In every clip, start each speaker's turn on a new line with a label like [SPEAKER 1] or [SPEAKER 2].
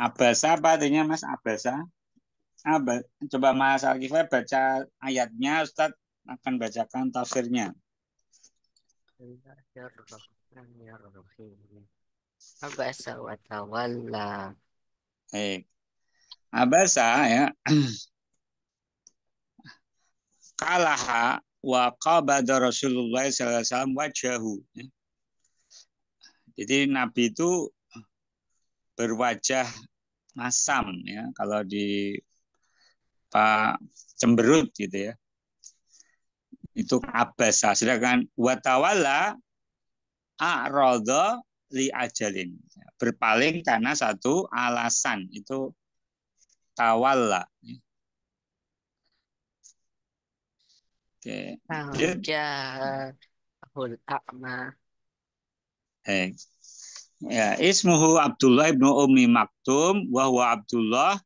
[SPEAKER 1] Abasa apa artinya Mas Abasa? Coba Mas Alkifah baca ayatnya, Ustadz akan bacakan tafsirnya.
[SPEAKER 2] Bismillahirrahmanirrahim. Abasa wa tawalla.
[SPEAKER 1] Abasa ya, kalaha wa qabada Rasulullah sallallahu alaihi wasallam wajahu. Jadi Nabi itu berwajah masam ya, kalau di Pak cemberut gitu ya. Itu abasa. Sedangkan watawala a'radha li ajalin. Berpaling karena satu alasan, itu tawalla. Oke.
[SPEAKER 2] Jahul a'ma.
[SPEAKER 1] Ya, ismuhu Abdullah ibnu Ummi Maktum wa huwa Abdullah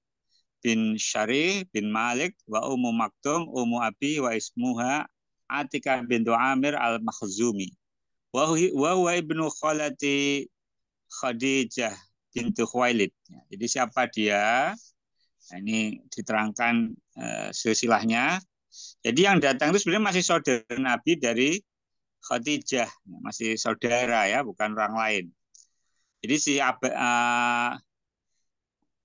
[SPEAKER 1] bin Syarih bin Malik wa Ummu Maktum Ummu Abi wa ismuha Atika bintu Amir al-Makhzumi wa huwa ibnu khalati Khadijah bintu Khuwailid. Jadi siapa dia? Nah, ini diterangkan silsilahnya. Jadi yang datang itu sebenarnya masih saudara Nabi dari Khadijah, masih saudara ya, bukan orang lain. Jadi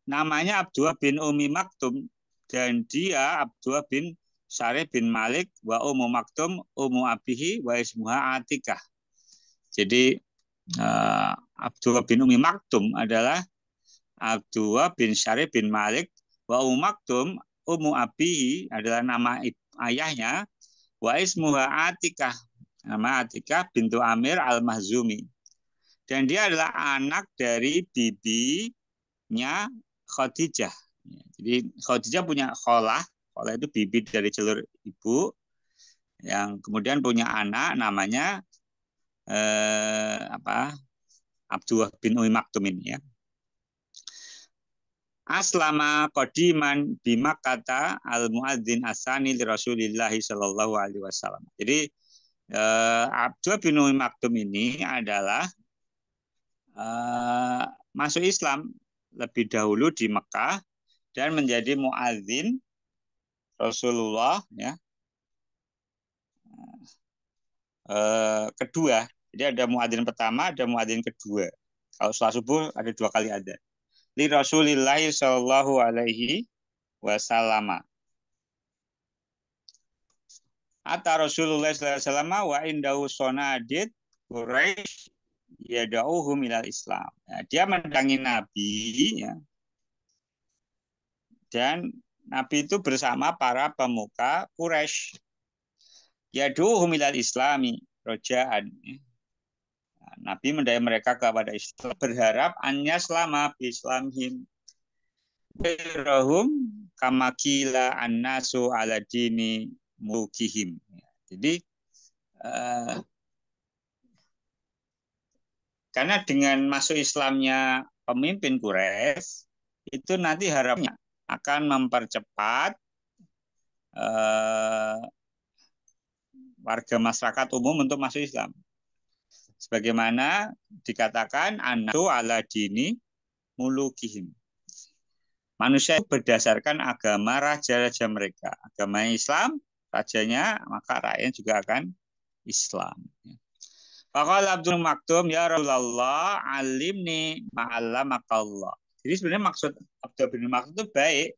[SPEAKER 1] namanya Abdullah bin Umi Maktum dan dia Abdullah bin Syarih bin Malik wa Ummu Maktum Ummu Abihi wa ismuha Atikah. Jadi Abdullah bin Umi Maktum adalah Abdullah bin Syarih bin Malik wa Ummu Maktum Ummu Abihi adalah nama ayahnya wa ismuha Atikah. Nama Atikah bintu Amir al-Mahzumi. Dan dia adalah anak dari bibinya Khadijah. Jadi Khadijah punya kholah itu bibi dari jalur ibu, yang kemudian punya anak namanya Abdullah bin Umi Maktum ini ya. Aslama qadiman bima kata al muadzin asani li Rasulillah sallallahu alaihi wasallam. Jadi Abdullah bin Umi Maktum ini adalah masuk Islam lebih dahulu di Mekah dan menjadi muadzin Rasulullah ya, kedua. Jadi ada muadzin pertama, ada muadzin kedua. Kalau sholat subuh ada 2 kali ada. Li Rasulillah sallallahu alaihi wasallam. Ata Rasulullah sallallahu alaihi wasallam wa indahu sonadid Quraisy yad'uhum ilal Islam. Ya, dia mendatangi Nabi ya. Dan Nabi itu bersama para pemuka Quraisy. Yad'uhum ilal Islami rojaan. Nabi mendaya mereka kepada Islam, berharap annya selama bislamhim berahum kamakila annasu ala dini mukihim. Jadi karena dengan masuk Islamnya pemimpin Quraisy itu nanti harapnya akan mempercepat warga masyarakat umum untuk masuk Islam. Sebagaimana dikatakan anasu ala dini mulukihim. Manusia berdasarkan agama raja-raja mereka. Agama Islam, rajanya, maka rakyat juga akan Islam. Faqala Abdul Maktum, ya Rasulullah, alimni ma'allamakallah. Jadi sebenarnya maksud Abdul bin Maktum itu baik.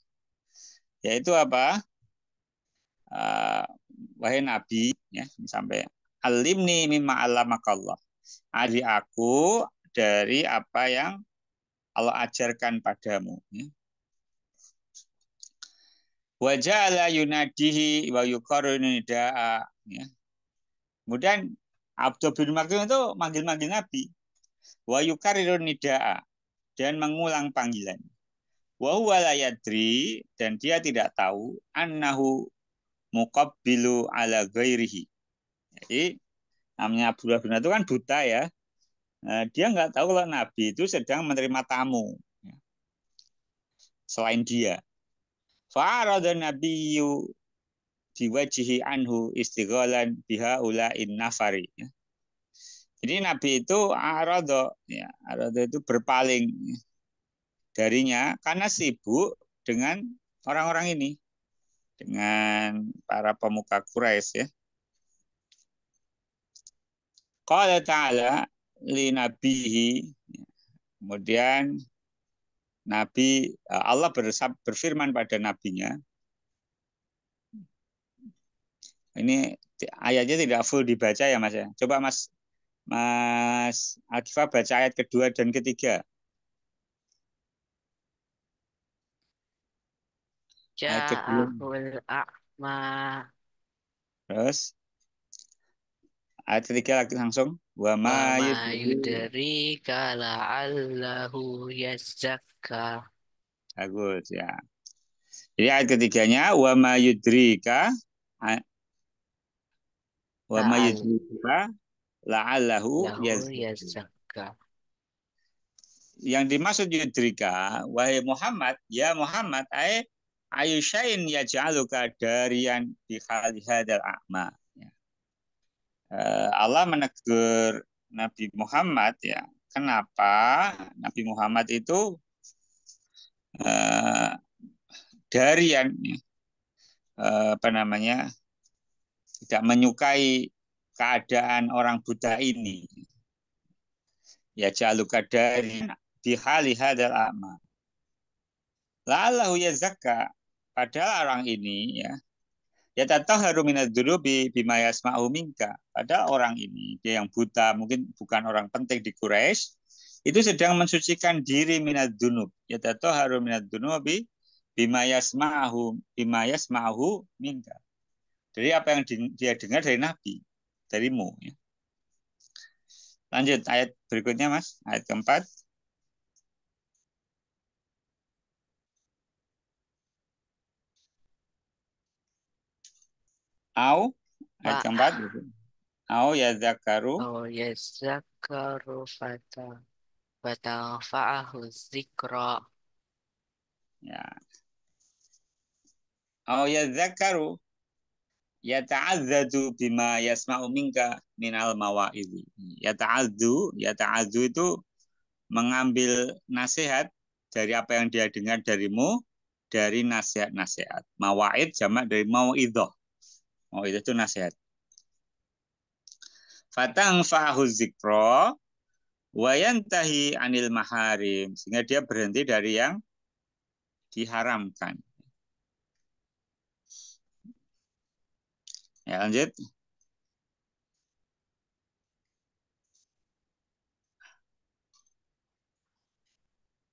[SPEAKER 1] Yaitu apa? Wahai Nabi, ya, sampai alimni mimma allamakallah. Ajari aku dari apa yang Allah ajarkan padamu. Ya. Wa ja'ala yunadihi wa yuqarrinu nidaa. Ya. Kemudian Abdul bin Maktum itu manggil-manggil Nabi. Wa yuqarrinu nidaa, dan mengulang panggilan. Wa huwa la yadri, dan dia tidak tahu annahu muqabbilu ala ghairihi. Jadi namanya Abdullah bin itu kan buta ya. Nah, dia nggak tahu kalau Nabi itu sedang menerima tamu selain dia. Fa'arada nabiyyu diwajihi anhu istighalan biha ula'in nafari. Jadi Nabi itu arada, ya, arada itu berpaling darinya karena sibuk dengan orang-orang ini, dengan para pemuka Quraisy ya. Qala ta'ala li nabihi, kemudian Nabi Allah berfirman pada nabinya. Ini ayatnya tidak full dibaca ya Mas ya. Coba Mas Adfa baca ayat kedua dan ketiga. Ayat kedua.
[SPEAKER 2] Ja'ahul a'ma.
[SPEAKER 1] Terus ayat ketiga lagi langsung. Wa
[SPEAKER 2] Wa
[SPEAKER 1] ma
[SPEAKER 2] ma
[SPEAKER 1] yudri.
[SPEAKER 2] yudrika la'allahu yazakka.
[SPEAKER 1] Bagus ya. Jadi ayat ketiganya wa ma yudrika wa ma
[SPEAKER 2] La'allahu
[SPEAKER 1] yudrika la'allahu yazakka.
[SPEAKER 2] yazakka.
[SPEAKER 1] Yang dimaksud yudrika, wahai Muhammad, ya Muhammad, ayusyain yaj'aluka darian bi hadal a'ma. Allah menegur Nabi Muhammad ya. Kenapa Nabi Muhammad itu darian apa namanya tidak menyukai keadaan orang buta ini. Ya jaluka dari bihali hadal a'ma. La'allahu yazakka, padahal orang ini ya tatahharu minadz-dzunubi bima yasma'u minka. Padahal orang ini dia yang buta, mungkin bukan orang penting di Quraisy, itu sedang mensucikan diri minadz-dzunub. Ya tatahharu minadz-dzunubi bima yasma'u minka. Dari apa yang dia dengar dari Nabi, darimu ya. Lanjut ayat berikutnya Mas, ayat keempat. Au, ayat keempat. Au ya zakaru.
[SPEAKER 2] Oh yazakkaru fatafa'ahu zikra.
[SPEAKER 1] Ya. Au ya zakaru. Ya ta'adzadu bima yasma'u minka minal mawa'idhi. Ya ta'adzu itu mengambil nasihat dari apa yang dia dengar darimu, dari nasihat-nasihat. Mawa'id jamak dari mau'idhah. Mau'idhah itu nasihat. Fatang fa'ahu zikra wa yantahi anil maharim, sehingga dia berhenti dari yang diharamkan. Ya, lanjut.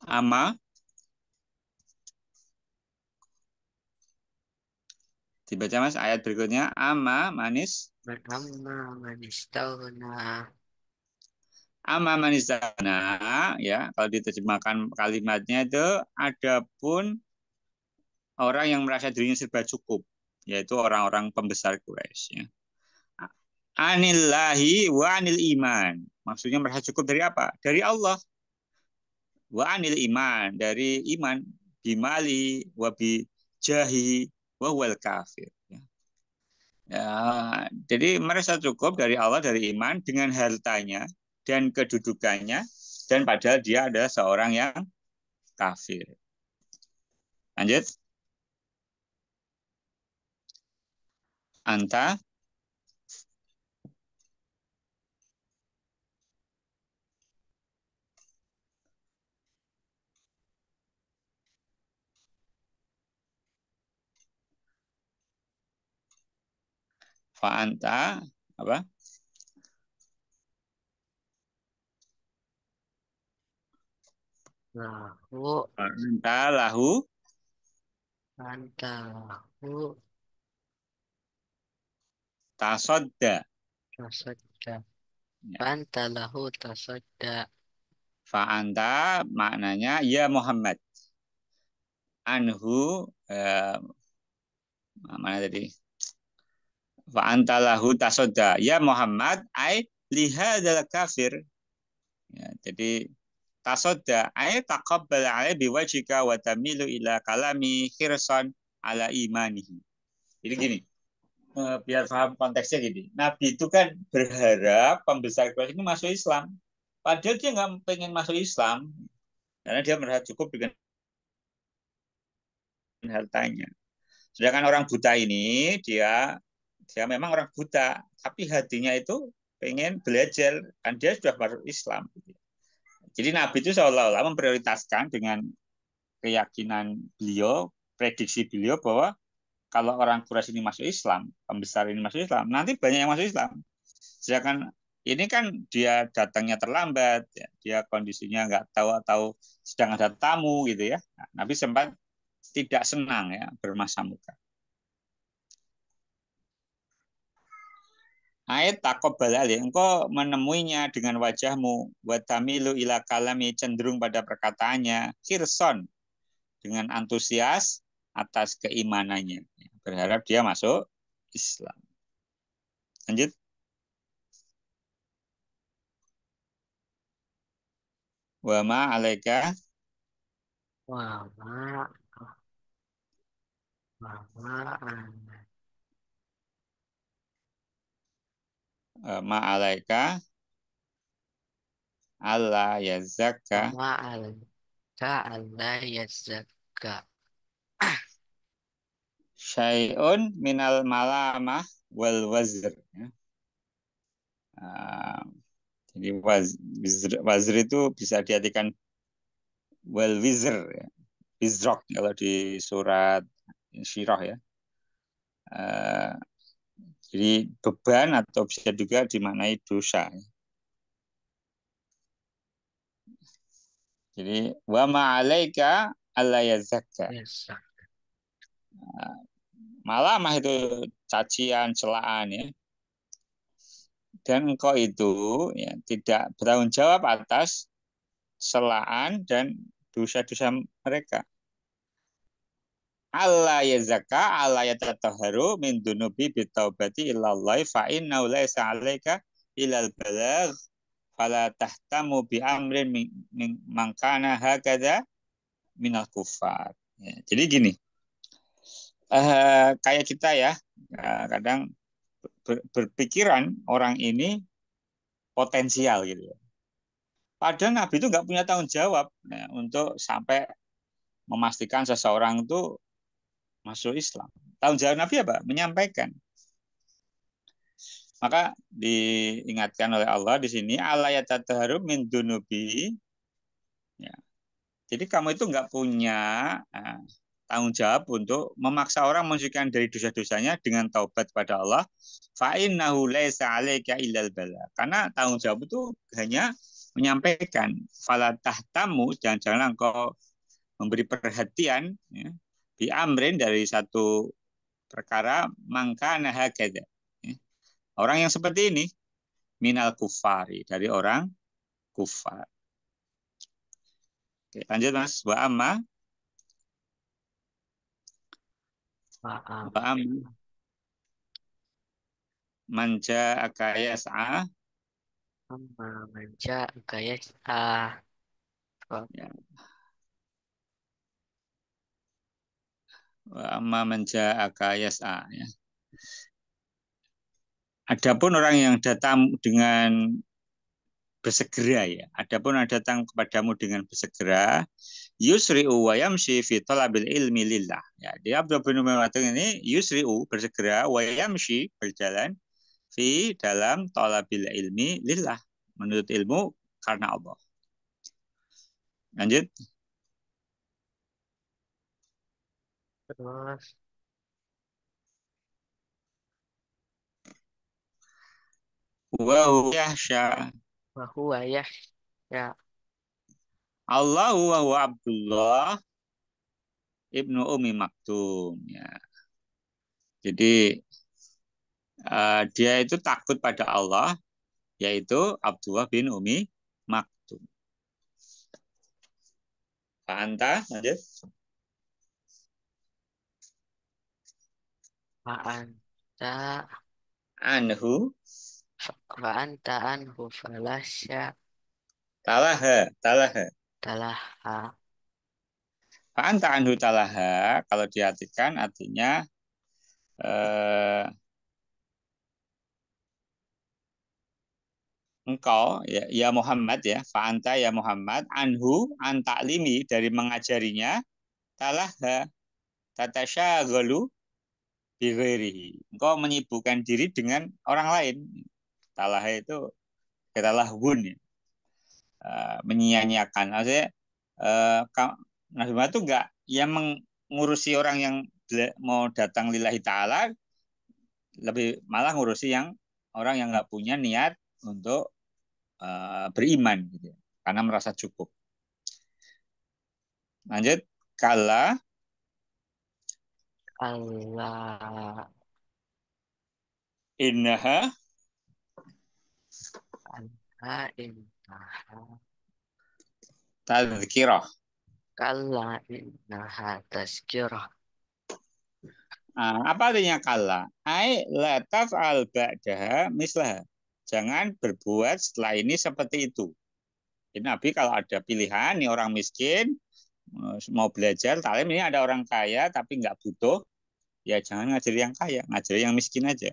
[SPEAKER 1] Ama dibaca Mas ayat berikutnya. Ama manis.
[SPEAKER 2] Amma manistaghna.
[SPEAKER 1] Ama manis sana ya. Kalau diterjemahkan kalimatnya itu adapun orang yang merasa dirinya serba cukup, yaitu orang-orang pembesar Quraisy ya. Anillahi wa anil iman. Maksudnya merasa cukup dari apa? Dari Allah. Wa anil iman, dari iman, bimali wa bi jahi wa wal kafir. Ya, jadi merasa cukup dari Allah, dari iman, dengan hartanya dan kedudukannya, dan padahal dia adalah seorang yang kafir. Lanjut. Anta fa anta apa?
[SPEAKER 2] Lahu
[SPEAKER 1] Fa anta lahu
[SPEAKER 2] anta lahu
[SPEAKER 1] tasodda.
[SPEAKER 2] tasadda.
[SPEAKER 1] Ya.
[SPEAKER 2] Anta lahu tasadda.
[SPEAKER 1] Fa anta maknanya ya Muhammad. Anhu mana tadi? Fa anta lahu tasodda. Ya Muhammad lihadzal kafir. Ya, jadi tasodda taqabbal biwajhika wa tamilu ila kalami khirsan ala imanihi. Jadi gini, biar paham konteksnya gini. Nabi itu kan berharap pembesar Quraisy ini masuk Islam. Padahal dia nggak pengen masuk Islam. karena dia merasa cukup dengan hartanya. Sedangkan orang buta ini dia memang orang buta, tapi hatinya itu pengen belajar, kan dia sudah masuk Islam. Jadi Nabi itu seolah-olah memprioritaskan dengan keyakinan beliau, prediksi beliau bahwa kalau orang Quraisy ini masuk Islam, pembesar ini masuk Islam, nanti banyak yang masuk Islam. Sedangkan ini kan dia datangnya terlambat, ya, dia kondisinya nggak tahu atau sedang ada tamu gitu ya. Nah, Nabi sempat tidak senang ya bermasa muka. Ayat takobal ali, engkau menemuinya dengan wajahmu, watamilu ila kalami cenderung pada perkataannya, hirson dengan antusias atas keimanannya, berharap dia masuk Islam. Lanjut. Wa ma alaika
[SPEAKER 2] Wama. Wama.
[SPEAKER 1] ma alaika alla yazakka
[SPEAKER 2] Wama alka alla yazakka.
[SPEAKER 1] syai'un minal malamah wal wazr. Jadi wazr itu bisa diartikan wal wizr ya. Wizrok kalau di surat Syirah ya. Uh, jadi beban atau bisa juga dimaknai dosa. Jadi wa ma'alaika alla yazakka.
[SPEAKER 2] Yazak.
[SPEAKER 1] Malamah itu cacian, celaan ya. Dan engkau itu ya tidak bertanggung jawab atas celaan dan dosa-dosa mereka. Allah yazaka, Allah yatatahharu min dunubi bitaubati illallah fa innahu laisa 'alaika ilal balagh fala tahtamu bi amrin min mangkana hakadha minal kufar. Ya, jadi gini, kayak kita ya, kadang berpikiran orang ini potensial gitu ya. Padahal Nabi itu nggak punya tanggung jawab ya, untuk sampai memastikan seseorang itu masuk Islam. Tanggung jawab Nabi apa? Menyampaikan. Maka diingatkan oleh Allah di sini Allah yatatahharu min dunubi. Ya. Jadi kamu itu nggak punya tanggung jawab untuk memaksa orang mensucikan dari dosa-dosanya dengan taubat pada Allah. Fa innahu laisa 'alaika illal bala. Karena tanggung jawab itu hanya menyampaikan. Fala tahtamu, jangan-jangan engkau memberi perhatian ya, bi amrin dari satu perkara mangka nahakada. Ya. Orang yang seperti ini minal kufari, dari orang kufar. Oke, lanjut Mas.
[SPEAKER 2] Wa'am.
[SPEAKER 1] Wa amma manja akayas'a
[SPEAKER 2] Amma manja kayas ah.
[SPEAKER 1] ya. Wa amma manja akayas'a ya. Adapun orang yang datang dengan bersegera ya. Adapun yang datang kepadamu dengan bersegera, yusri'u wa yamshi fi talabil ilmi lillah. Ya, dia Abdullah bin Umar ini yusri'u bersegera wa yamshi berjalan fi dalam talabil ilmi lillah, menuntut ilmu karena Allah. Lanjut.
[SPEAKER 2] Terus
[SPEAKER 1] Wa huwa yahsha
[SPEAKER 2] wahuwa ya ya
[SPEAKER 1] Allahu wa huwa Abdullah ibnu Umi Maktum ya. Jadi dia itu takut pada Allah, yaitu Abdullah bin Umi Maktum. Pak Anta, lanjut.
[SPEAKER 2] anta
[SPEAKER 1] Anhu,
[SPEAKER 2] anta anhu falasya
[SPEAKER 1] talaha.
[SPEAKER 2] talaha.
[SPEAKER 1] Pak Anta anhu talaha, kalau diartikan artinya eh, engkau ya Muhammad ya fa'anta ya Muhammad anhu antaklimi dari mengajarinya talah tatasyagalu bighairihi. Engkau menyibukkan diri dengan orang lain. Talah itu kata lahwun ya. Menyia-nyiakan. Maksudnya Nabi Muhammad itu enggak yang mengurusi orang yang mau datang lillahi ta'ala, lebih malah ngurusi yang orang yang nggak punya niat untuk beriman gitu ya, karena merasa cukup. Lanjut, kala
[SPEAKER 2] Allah.
[SPEAKER 1] innaha
[SPEAKER 2] Allah innaha.
[SPEAKER 1] tadzkirah.
[SPEAKER 2] Kalla innaha tazkirah.
[SPEAKER 1] Apa artinya kala? Ai la taf'al ba'daha mislah. Jangan berbuat setelah ini seperti itu. Jadi Nabi kalau ada pilihan, nih orang miskin mau belajar, talim ini ada orang kaya tapi nggak butuh, ya jangan ngajari yang kaya, ngajari yang miskin aja.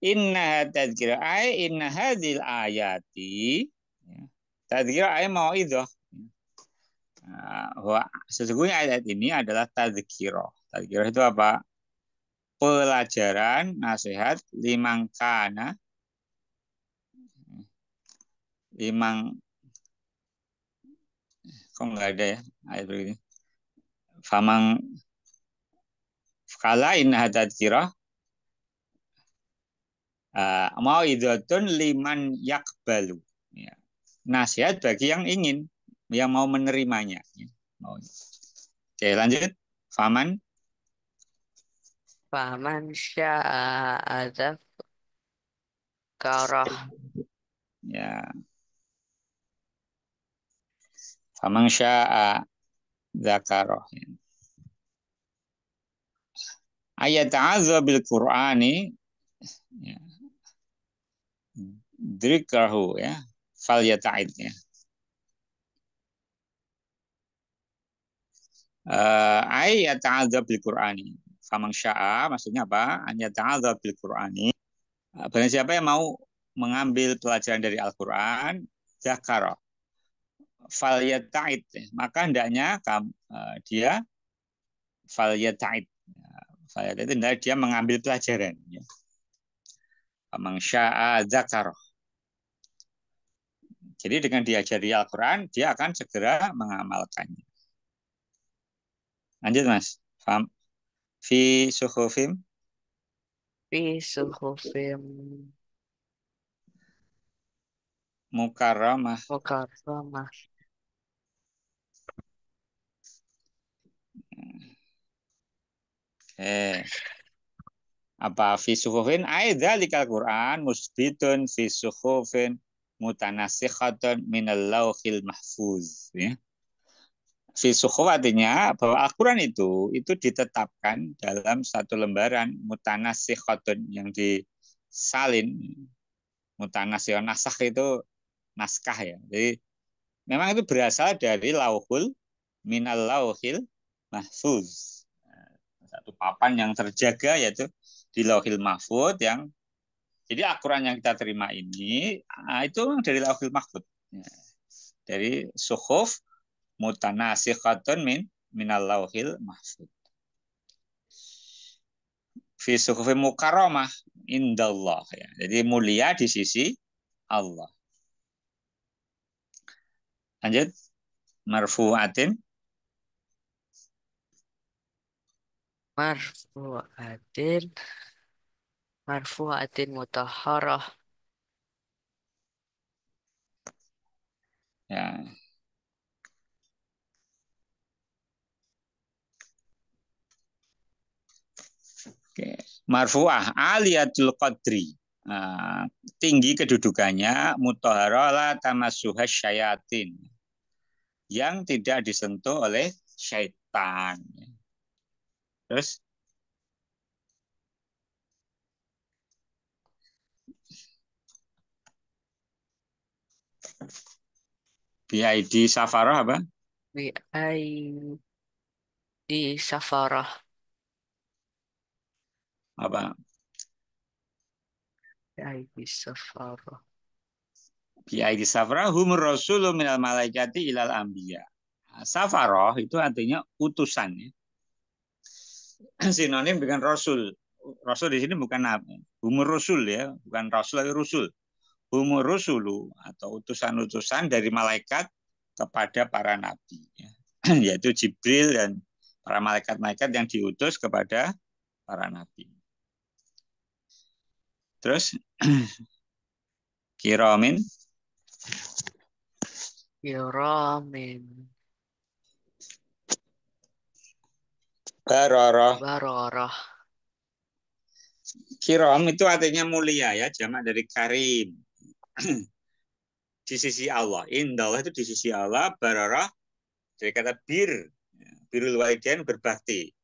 [SPEAKER 1] Inna tadzkirah ai inna hadil ayati. Tadzkirah ai mau itu. Sesungguhnya ayat ini adalah tadzkirah. Tadzkirah itu apa? Pelajaran, nasihat, limangkana, limang, kok nggak ada ya ayat begini. Famang kala inna tadzkirah mau idotun liman yakbalu. Ya. Nasihat bagi yang ingin, yang mau menerimanya. Ya. Oke, lanjut. Faman.
[SPEAKER 2] Faman sya'a adzakara.
[SPEAKER 1] Ya. Faman sya'a dzakaroh. Ya. Ayat ta'adza bil Qur'ani. Ya. Drikrahu ya. Fal yata'id ya. Ayat ta'adza bil Qur'ani. Faman sya'a maksudnya apa? Ayat ta'adza bil Qur'ani. Barang siapa yang mau mengambil pelajaran dari Al-Qur'an, dzakara falyata'id, maka hendaknya dia falyata'id. Falyata'id hendaknya dia mengambil pelajaran. Faman sya'a dzakara. Jadi dengan diajari Al-Qur'an, dia akan segera mengamalkannya. Lanjut Mas. Fi suhufim
[SPEAKER 2] Fi suhufim
[SPEAKER 1] mukarramah.
[SPEAKER 2] mukarramah.
[SPEAKER 1] Apa fi suhufin aidzalikal Qur'an musbitun fi suhufin mutanasikhatun minal lauhil mahfuz ya. Fi suhuf artinya bahwa Al-Qur'an itu ditetapkan dalam satu lembaran mutanasikhatun yang disalin. Mutanasikh nasakh itu naskah ya. Jadi memang itu berasal dari lauhul minal lauhil mahfuz. Satu papan yang terjaga yaitu di lauhil mahfuz yang jadi Al-Quran yang kita terima ini itu dari lauhil mahfuz. Dari suhuf mutanasikhatun minal lauhil mahfuz. Fi suhufi mukarramah indallah ya. Jadi mulia di sisi Allah. Lanjut marfu'atin
[SPEAKER 2] Marfu'atin. Marfu'atin mutahharah.
[SPEAKER 1] ya. Oke. Marfu'ah aliyatul qadri. Tinggi kedudukannya mutahharah la tamassuhas syayatin yang tidak disentuh oleh syaitan. Terus BID Safarah apa?
[SPEAKER 2] Bi ai di safarah.
[SPEAKER 1] Apa?
[SPEAKER 2] Aidi safarah.
[SPEAKER 1] Biaidi safra humur rasulu minal malaikati ilal anbiya. Safaroh itu artinya utusan ya. Sinonim dengan rasul. Rasul di sini bukan nabi. Humur rasul ya, bukan rasul tapi rusul. Humur rusulu atau utusan-utusan dari malaikat kepada para nabi ya. Yaitu Jibril dan para malaikat-malaikat yang diutus kepada para nabi. Terus kiramin
[SPEAKER 2] Kiramin.
[SPEAKER 1] baroroh.
[SPEAKER 2] Bararah.
[SPEAKER 1] Kiram itu artinya mulia ya, jamak dari karim. Di sisi Allah. Indallah itu di sisi Allah, bararah dari kata birrul walidain berbakti.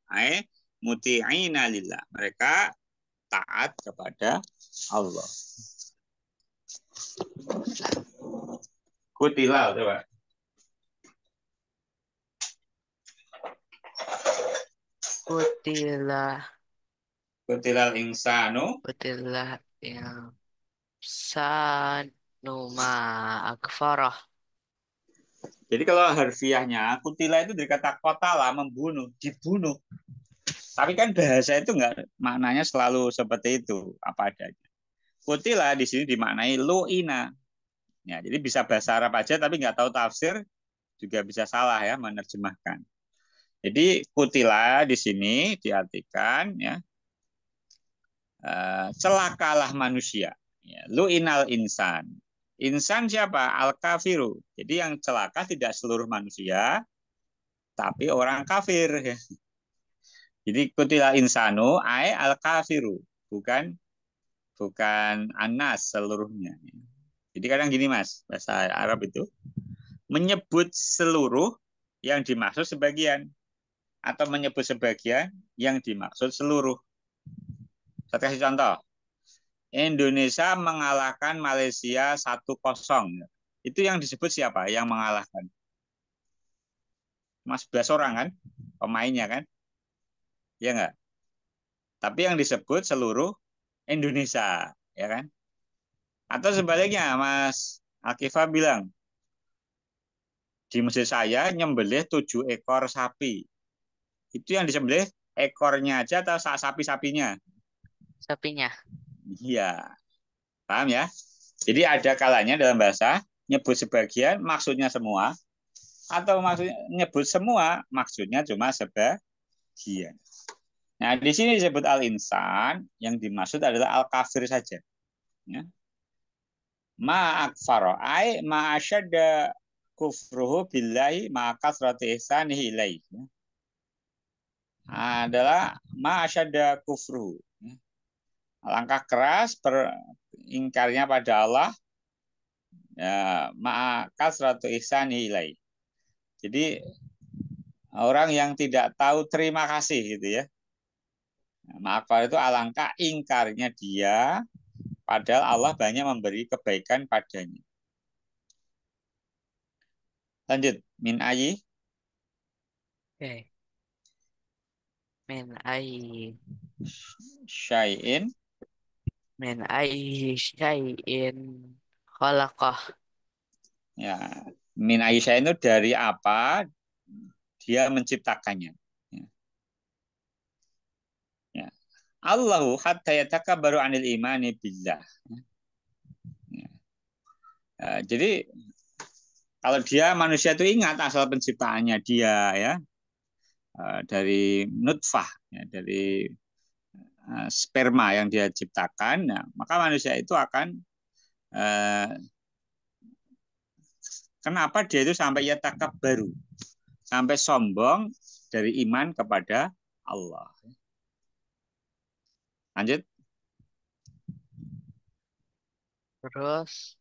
[SPEAKER 1] Muti'ina lillah. Mereka taat kepada Allah. Kutilal coba.
[SPEAKER 2] Kutilah.
[SPEAKER 1] Kutilal insanu.
[SPEAKER 2] Kutilah yang sanuma akfarah.
[SPEAKER 1] Jadi kalau harfiahnya kutila itu dari kata kotala membunuh, dibunuh. Tapi kan bahasa itu enggak maknanya selalu seperti itu apa adanya. Kutila di sini dimaknai lu'ina. Ya, jadi bisa bahasa Arab aja tapi nggak tahu tafsir juga bisa salah ya menerjemahkan. Jadi kutila di sini diartikan ya celakalah manusia. Ya, lu'inal insan. Insan siapa? Al kafiru. Jadi yang celaka tidak seluruh manusia, tapi orang kafir. Ya. Jadi kutila insanu al kafiru, bukan anas seluruhnya. Jadi kadang gini Mas, bahasa Arab itu menyebut seluruh yang dimaksud sebagian atau menyebut sebagian yang dimaksud seluruh. Saya kasih contoh. Indonesia mengalahkan Malaysia 1-0. Itu yang disebut siapa? Yang mengalahkan. Mas 11 orang kan pemainnya kan? Ya enggak? Tapi yang disebut seluruh Indonesia, ya kan? Atau sebaliknya, Mas Akifah bilang, di masjid saya nyembelih 7 ekor sapi. Itu yang disembelih ekornya aja atau sapi-sapinya?
[SPEAKER 2] Sapinya.
[SPEAKER 1] Iya, paham ya? Jadi ada kalanya dalam bahasa nyebut sebagian maksudnya semua, atau maksudnya nyebut semua maksudnya cuma sebagian. Nah, di sini disebut al-insan, yang dimaksud adalah al-kafir saja. Ya. Ma'akfaro, ma'asyada kufruhu billahi ma'akasrati ihsanihi ilaih. Ya. Adalah ma'asyada kufruhu. Ya. Langkah keras ingkarnya pada Allah, ya, ma'akasrati ihsanihi ilaih. Jadi, orang yang tidak tahu terima kasih gitu ya. Ma'akfar itu alangkah ingkarnya dia, padahal Allah banyak memberi kebaikan padanya. Lanjut, min ayi.
[SPEAKER 2] Oke. Min ai.
[SPEAKER 1] Syai'in.
[SPEAKER 2] Min ai syai'in khalaqah.
[SPEAKER 1] Ya, min ayi syai'in itu dari apa dia menciptakannya. Ya. Ya. Allahu hatta yatakabbaru anil imani billah. Ya. Jadi kalau dia manusia itu ingat asal penciptaannya dia ya, dari nutfah ya, dari sperma yang dia ciptakan, nah, maka manusia itu akan kenapa dia itu sampai yatakabbaru, sampai sombong dari iman kepada Allah. Lanjut.
[SPEAKER 2] Terus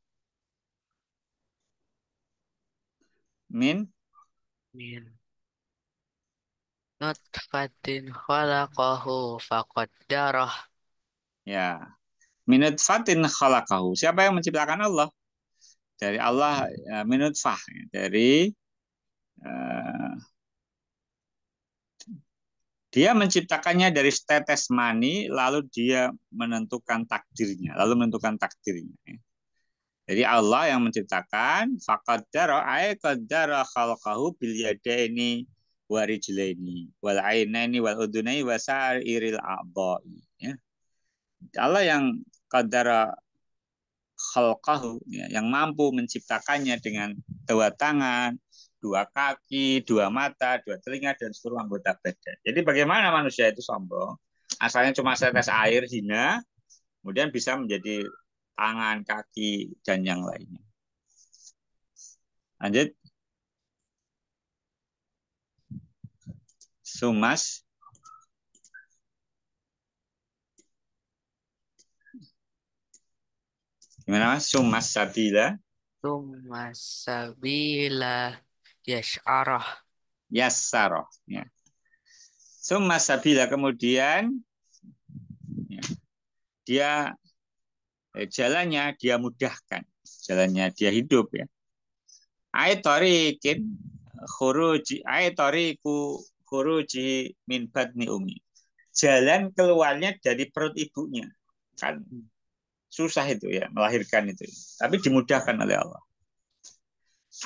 [SPEAKER 1] Min.
[SPEAKER 2] min nutfatin khalaqahu faqaddarah.
[SPEAKER 1] Ya. Minut fatin khalaqahu. Siapa yang menciptakan Allah? Dari Allah minut fah. Dari uh, Dia menciptakannya dari setetes mani, lalu dia menentukan takdirnya, Jadi Allah yang menciptakan, faqaddara ay qaddara khalqahu bil yadaini wa rijlaini wal ainaini wal udunaini wa sa'iril a'dha'i. Ya. Allah yang qaddara khalqahu, ya, yang mampu menciptakannya dengan dua tangan, dua kaki, dua mata, dua telinga, dan seluruh anggota badan. Jadi bagaimana manusia itu sombong? Asalnya cuma setetes air hina, kemudian bisa menjadi tangan, kaki, dan yang lainnya. Lanjut. Sumas. Gimana mas? Sumas sabila.
[SPEAKER 2] Tsumma sabila yash'arah.
[SPEAKER 1] Yassaro. Ya. Sumas sabila. Kemudian ya, dia jalannya dia mudahkan. Jalannya dia hidup ya. Aitorikin khuruji aitoriku khuruji min batni umi. Jalan keluarnya dari perut ibunya. Kan susah itu ya melahirkan itu. Tapi dimudahkan oleh Allah.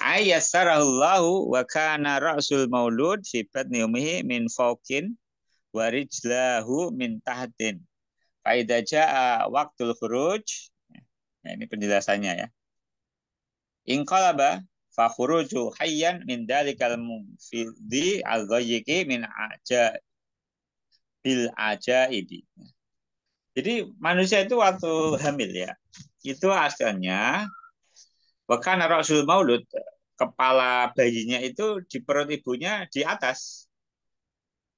[SPEAKER 1] Ayassarahullahu wa kana ra'sul maulud fi batni ummihi min fawqin wa rijlahu min tahtin. Fa idza jaa waqtul khuruj. Nah, ini penjelasannya ya. Inqalaba fa khuruju hayyan min dalikal mufidi al-ghayyiqi min aja bil ajaibi. Jadi manusia itu waktu hamil ya, itu asalnya bahkan Rasul Maulud, kepala bayinya itu di perut ibunya di atas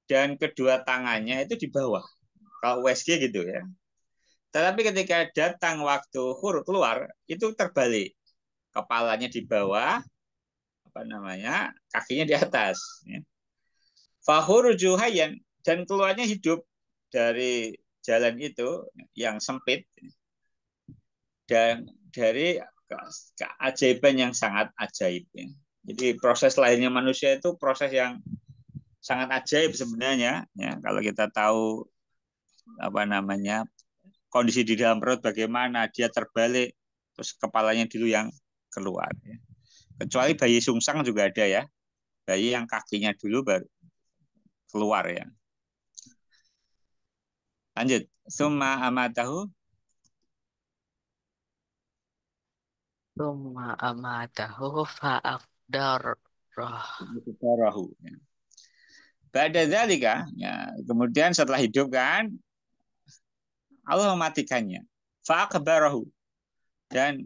[SPEAKER 1] dan kedua tangannya itu di bawah. Kalau USG gitu ya. Tetapi ketika datang waktu keluar itu terbalik. Kepalanya di bawah, kakinya di atas. Ya. Fahuruju hayyan, dan keluarnya hidup dari jalan itu yang sempit dan dari keajaiban yang sangat ajaib. Ya. Jadi proses lahirnya manusia itu proses yang sangat ajaib sebenarnya. Ya, kalau kita tahu kondisi di dalam perut bagaimana dia terbalik, terus kepalanya dulu yang keluar. Ya. Kecuali bayi sungsang juga ada ya, bayi yang kakinya dulu baru keluar ya. Lanjut. Summa amatahu.
[SPEAKER 2] Tsumma amatahu fa'aqdarah.
[SPEAKER 1] Ya. Ba'da dzalika, ya, kemudian setelah hidup kan Allah mematikannya. Fa'akbarahu, dan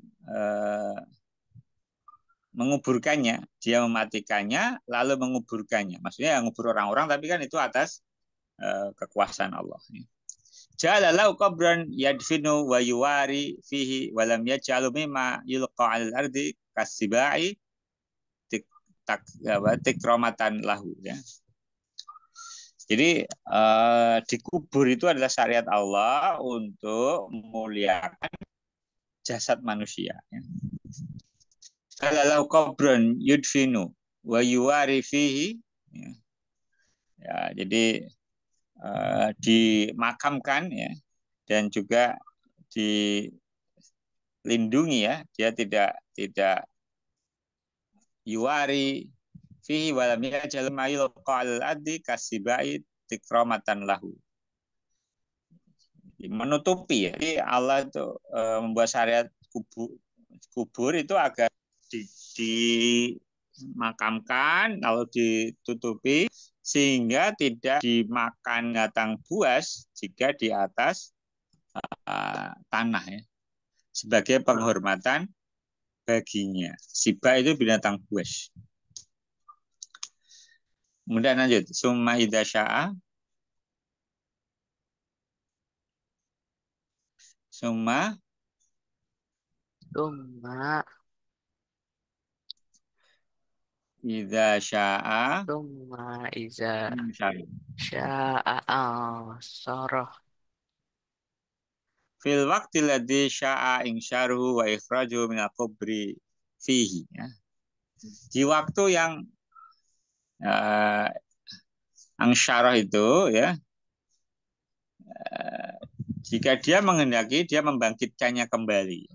[SPEAKER 1] menguburkannya. Dia mematikannya lalu menguburkannya. Maksudnya yang ngubur orang-orang tapi kan itu atas kekuasaan Allah. Ja'alalahu qabran yadfinu wa yuwari fihi wa lam yaj'alu mimma yulqa 'alal ardi kasibai tikromatan lahu ya. Jadi dikubur itu adalah syariat Allah untuk memuliakan jasad manusia. Kalau qabran yudfinu wa yuwari fihi ya, jadi dimakamkan ya, dan juga dilindungi ya, dia tidak yuwari fihi wa lam yaj'al ma yulqa 'alal ardi kasibai tikromatan lahu. Menutupi ya. Jadi Allah itu membuat syariat kubur itu agar dimakamkan lalu ditutupi sehingga tidak dimakan binatang buas jika di atas tanah ya, sebagai penghormatan baginya. Siba itu binatang buas. Kemudian lanjut. Summa idza sya'a. Summa
[SPEAKER 2] Tsumma
[SPEAKER 1] idza sya'a.
[SPEAKER 2] iza sya'a ansarah.
[SPEAKER 1] Fil waqti ladzi sya'a insyaruhu wa ikhrajuhu minal qabri fihi ya. Di waktu yang Angsyarah itu ya, jika dia menghendaki, dia membangkitkannya kembali.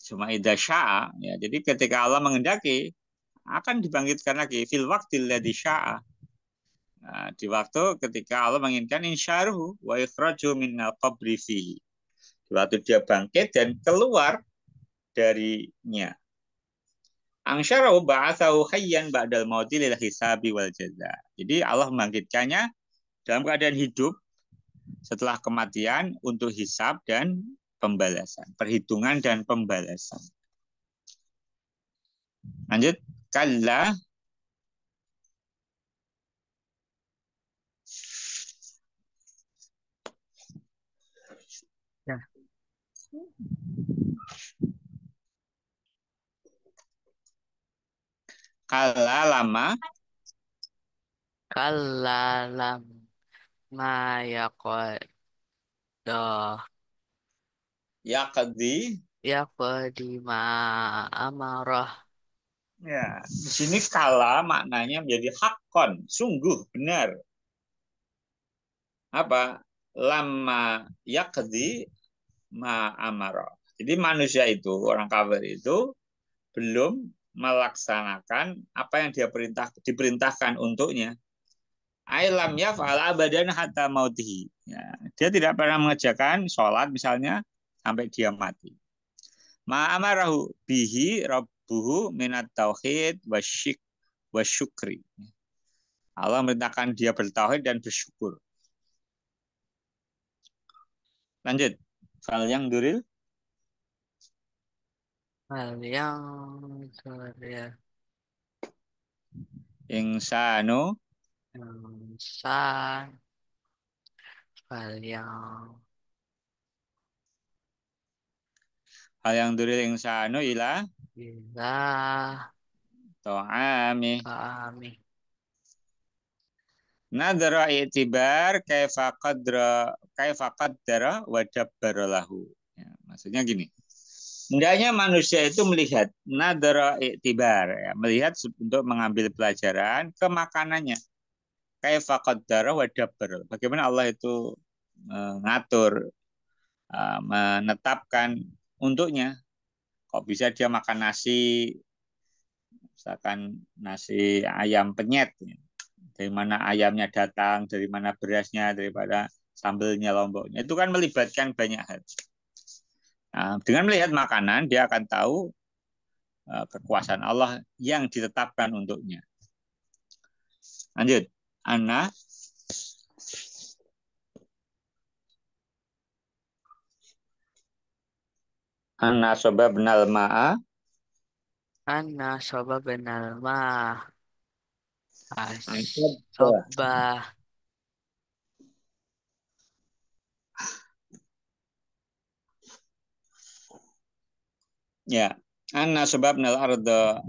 [SPEAKER 1] Cuma idza syaa, ya. Jadi ketika Allah menghendaki, akan dibangkitkan lagi fil waqtil ladzi syaa. Nah, di waktu ketika Allah menginginkan insyaruhu wa ikhraju minal qabri fihi. Di waktu dia bangkit dan keluar darinya. Angsyarahu ba'athahu hayyan ba'dal mauti lil hisabi wal jaza. Jadi Allah membangkitkannya dalam keadaan hidup setelah kematian untuk hisab dan pembalasan, perhitungan dan pembalasan. Lanjut, kalla
[SPEAKER 2] Ya.
[SPEAKER 1] kalla lama
[SPEAKER 2] Kalla lam ma yaqda
[SPEAKER 1] yaqdi.
[SPEAKER 2] yaqdi ma amarah.
[SPEAKER 1] Ya, di sini kala maknanya menjadi hakon, sungguh benar. Apa? Lama yaqdi ma amara. Jadi manusia itu, orang kafir itu belum melaksanakan apa yang diperintahkan untuknya. Ailam yaf'al abadan hatta mautihi. Ya, dia tidak pernah mengerjakan sholat misalnya sampai dia mati. Ma'amarahu bihi rabbuhu minat tauhid wasyukri. Allah merintahkan dia bertauhid dan bersyukur. Lanjut. Fal yang duril.
[SPEAKER 2] Hal yang ya
[SPEAKER 1] Insanu.
[SPEAKER 2] insan hal yang
[SPEAKER 1] Hal yang duril insanu ila
[SPEAKER 2] bila
[SPEAKER 1] to'ami.
[SPEAKER 2] kami
[SPEAKER 1] Nadra i'tibar kaifa qaddara wa dabbara lahu. Ya, maksudnya gini. Hendaknya manusia itu melihat nadra i'tibar, ya, melihat untuk mengambil pelajaran ke makanannya. Kaifa qaddara wa dabbara. Bagaimana Allah itu mengatur, menetapkan untuknya. Kok bisa dia makan nasi, misalkan nasi ayam penyet, ya. Dari mana ayamnya datang, dari mana berasnya, daripada sambelnya, lomboknya. Itu kan melibatkan banyak hal. Nah, dengan melihat makanan, dia akan tahu kekuasaan Allah yang ditetapkan untuknya. Lanjut. Anna sobabnal ma'a.
[SPEAKER 2] Anna soba benal ma as
[SPEAKER 1] Sobba.
[SPEAKER 2] soba
[SPEAKER 1] Ya. Anna sobabnal arda.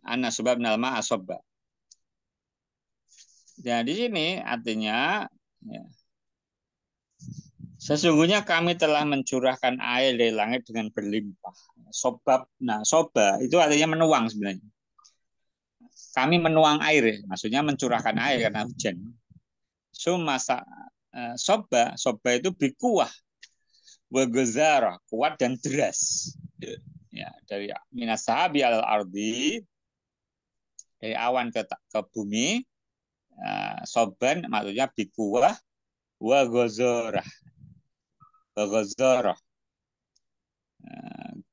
[SPEAKER 1] Anna sobabnal ma'a sobba. Nah, di sini artinya ya, sesungguhnya kami telah mencurahkan air dari langit dengan berlimpah. Sobab, nah soba itu artinya menuang sebenarnya. Kami menuang air, maksudnya mencurahkan air karena hujan. Sumasa soba itu bikuah, wagozara, kuat dan deras. Ya, dari minas sahabi al ardi, dari awan ke bumi. Soban maksudnya bikuah wa gozorah,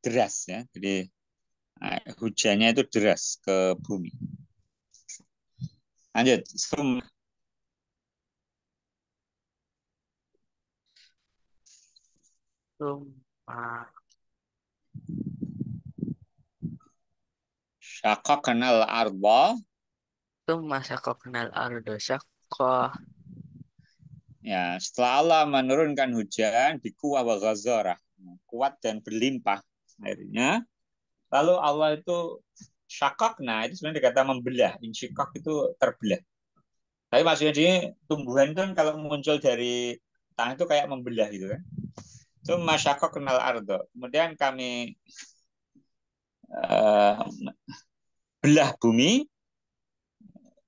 [SPEAKER 1] deras ya. Jadi hujannya itu deras ke bumi. Lanjut.
[SPEAKER 2] summa
[SPEAKER 1] Syaqaqnal arda.
[SPEAKER 2] summa sakoknal ardo sakko
[SPEAKER 1] Ya, setelah Allah menurunkan hujan di kuah wa ghazarah, kuat dan berlimpah airnya. Lalu Allah itu syakakna, itu sebenarnya kata membelah. Insyikak itu terbelah. Tapi maksudnya di tumbuhan itu kan kalau muncul dari tanah itu kayak membelah gitu kan. Itu masyakak kenal ardo. Kemudian kami belah bumi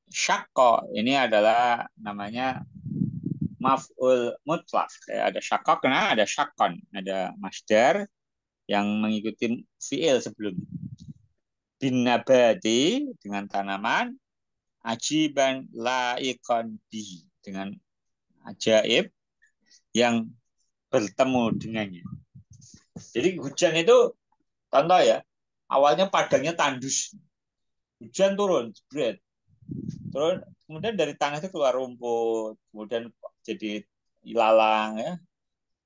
[SPEAKER 1] Syakko ini adalah namanya maf'ul mutlak. Ada syakok, karena ada syakon, ada masdar yang mengikuti fiil sebelumnya. Bin nabati dengan tanaman, ajiban laikon bihi dengan ajaib yang bertemu dengannya. Jadi hujan itu contoh ya, awalnya padangnya tandus, hujan turun, jebret. Terus kemudian dari tanah itu keluar rumput, kemudian jadi ilalang ya.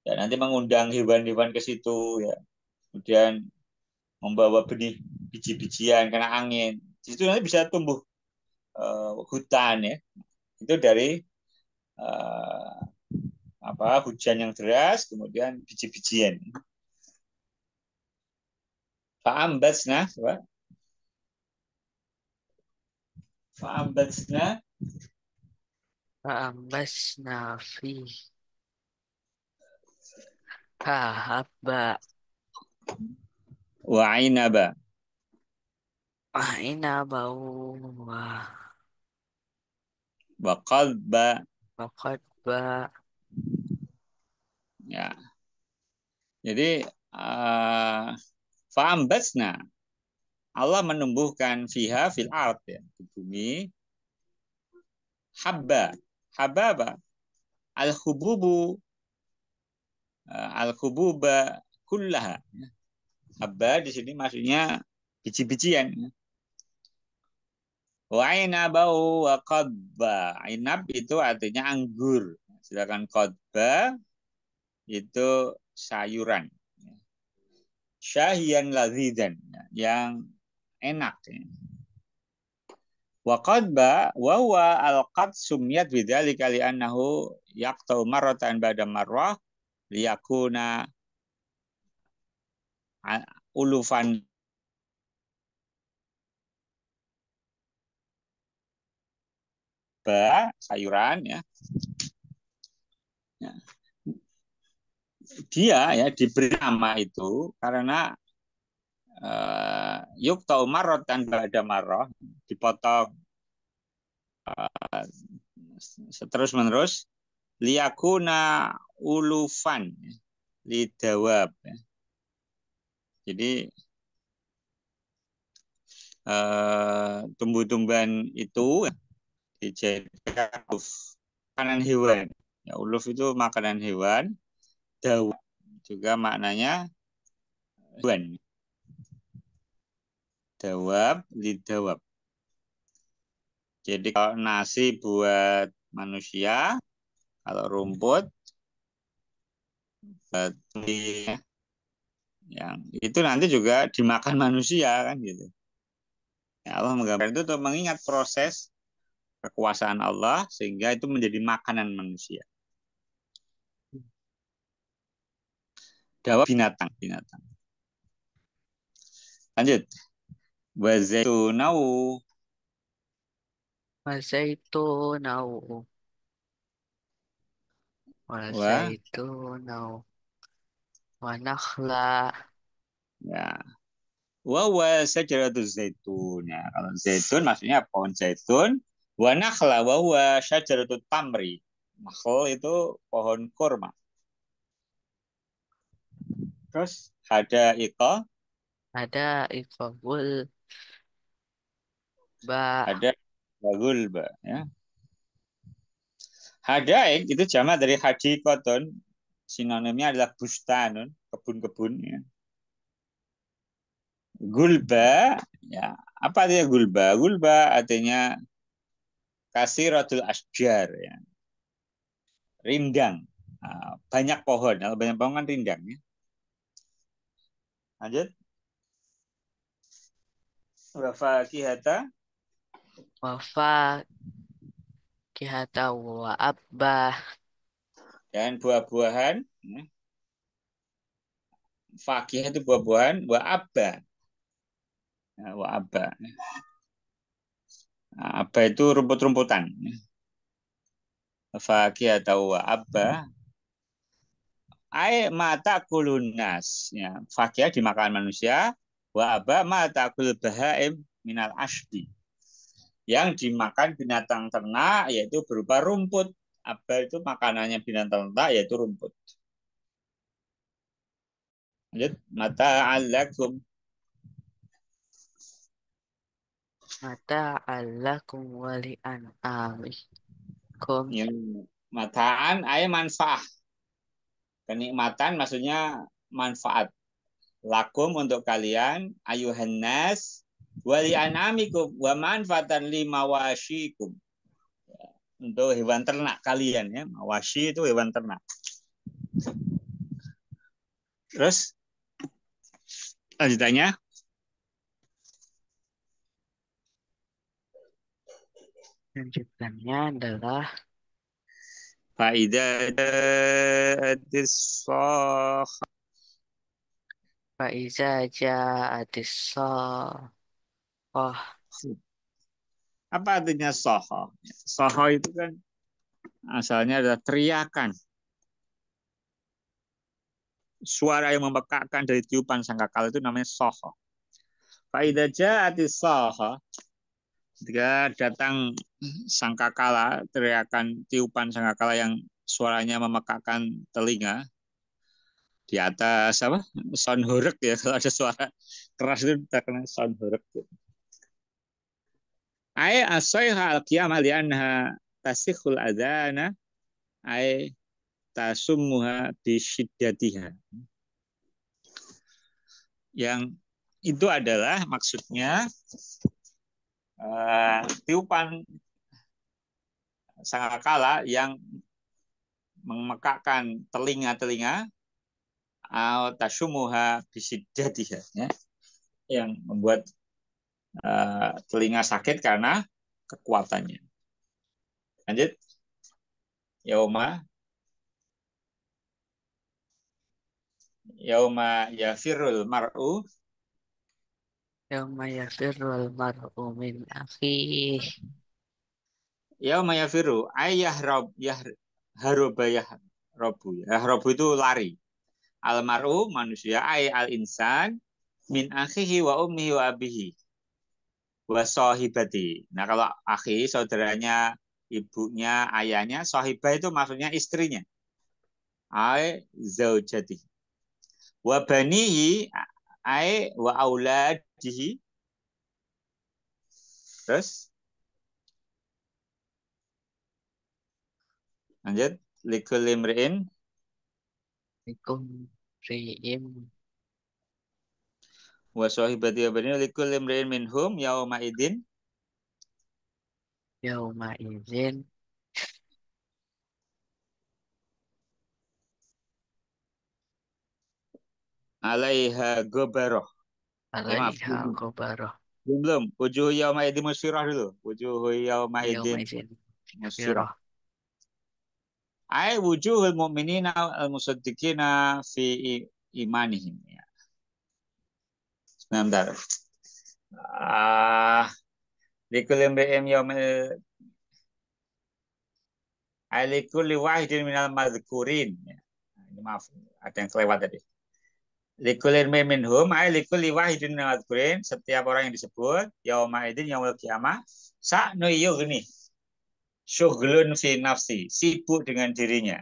[SPEAKER 1] Ya nanti mengundang hewan-hewan ke situ ya. Kemudian membawa benih biji-bijian kena angin. Di situ nanti bisa tumbuh hutan ya. Itu dari uh, apa hujan yang deras, kemudian biji-bijian. Fa'ambatsna, fa'ambatsna
[SPEAKER 2] Fa'ambasna habba
[SPEAKER 1] wa ainaba
[SPEAKER 2] bau
[SPEAKER 1] wa qalba
[SPEAKER 2] ba
[SPEAKER 1] ya. Jadi fa'ambatsna, Allah menumbuhkan fiha fil ard ya, di bumi, habba. Habba apa? Al-hububu al-hububa kullaha. Habba di sini maksudnya biji-bijian. Wa ainabau wa qadba. Ainab itu artinya anggur. Sedangkan qadba itu sayuran. Syahiyan ladzidan, yang enak. Wa qadba wa huwa al-qad sumiyat bidzalika li'annahu yaqta'u marratan ba'da marrah liyakuna ulufan sayuran ya. Ya. Dia ya diberi nama itu karena yuk tau marot dan ba'da marroh, dipotong terus menerus, liyakuna ulufan lidawab ya. Jadi tumbuh-tumbuhan itu dijadikan makanan hewan. Ya, uluf itu makanan hewan, dawab juga maknanya hewan. Dawab, lidawab. Jadi kalau nasi buat manusia, kalau rumput buat yang itu nanti juga dimakan manusia kan gitu. Ya, Allah menggambarkan itu untuk mengingat proses kekuasaan Allah sehingga itu menjadi makanan manusia. Dawab binatang, binatang. Lanjut. Wazaitunau
[SPEAKER 2] Wazaitunau
[SPEAKER 1] wa
[SPEAKER 2] Wazaitunau wa nakhla
[SPEAKER 1] ya wa syajaratuz zaitun ya. Kalau zaitun maksudnya pohon zaitun, wa nakhla wa huwa syajaratut tamri. Nakhl itu pohon kurma. Terus ada iko,
[SPEAKER 2] ada iqabul ba
[SPEAKER 1] ada bagulba ya. Hadaik itu jamak dari hadikotun, sinonimnya adalah bustanun, kebun-kebun ya. Gulba ya, apa artinya gulba? Gulba artinya kasiratul asjar ya. Rindang. Banyak pohon, kalau banyak pohon kan rindang ya. Lanjut. Wa fakihata
[SPEAKER 2] wafa kihata wa abba
[SPEAKER 1] dan buah-buahan ya. Fakih itu buah-buahan, wa abba. Ya, wa abba. Abba itu rumput-rumputan. Fakihata wa abba. Mata kulunas ya. Fakih dimakan manusia, wa abba mata kul bahaim minal ashbi. yang dimakan binatang ternak yaitu berupa rumput. Aba itu makanannya binatang ternak yaitu rumput. Lanjut, mata alakum.
[SPEAKER 2] Mata alakum wali an'amikum.
[SPEAKER 1] Yang mataan ay manfaat. Kenikmatan maksudnya manfaat. Lakum untuk kalian ayuhan nas wali anamikum wa manfaatan lima wasyikum. Untuk hewan ternak kalian ya. Wasyi itu hewan ternak. Terus lanjutannya
[SPEAKER 2] Lanjutannya adalah
[SPEAKER 1] faida atisah.
[SPEAKER 2] Faiza ja'atis oh
[SPEAKER 1] Apa artinya soho? Soho itu kan asalnya adalah teriakan. Suara yang membekakkan dari tiupan sangkakala itu namanya soho. Faida ja'atis soho. Ketika datang sangkakala, teriakan tiupan sangkakala yang suaranya memekakkan telinga di atas apa? Sound horeg ya, kalau ada suara keras itu terkena sound horeg. Ai asaiha al-qiyamah li'annaha tasikhul adana ai tasummuha bisyiddatiha. Yang itu adalah maksudnya tiupan sangkakala yang memekakkan telinga-telinga atau tasumuha bisiddatiha ya, yang membuat telinga sakit karena kekuatannya. Lanjut. Yauma yauma yafirul mar'u
[SPEAKER 2] yauma yafirrul mar'u min akhih.
[SPEAKER 1] yauma yafiru ayah rob yah haroba yah robu. Yah robu itu lari. Al mar'u manusia ay al insan min akhihi wa ummihi wa abihi wa sahibati. Nah, kalau akhi saudaranya, ibunya, ayahnya, sahibah itu maksudnya istrinya. Ay zaujati. Wa banihi ay wa auladihi. Terus lanjut likul imri'in
[SPEAKER 2] Ikum ri'im
[SPEAKER 1] wa sahibati wa banihi likul imri'in minhum yauma idin
[SPEAKER 2] yauma izin
[SPEAKER 1] alaiha gobaroh. Maaf,
[SPEAKER 2] alaiha ghabarah
[SPEAKER 1] belum. Wujuh yauma idin musfirah dulu. Wujuh yauma
[SPEAKER 2] yauma
[SPEAKER 1] idin
[SPEAKER 2] izin
[SPEAKER 1] musfirah.
[SPEAKER 2] firah.
[SPEAKER 1] Ai wujuhul mu'minina al-musaddiqina fi imanihim. Ya. Sebentar. Ah, likulim BM yaumil likulli wahidin minal madhkurin. Ya. Ini maaf, ada yang kelewat tadi. Likulin minhum ai likulli wahidin minal madhkurin, setiap orang yang disebut yauma idin yaumil qiyamah sa'nu yughni syughlun fi nafsi, sibuk dengan dirinya.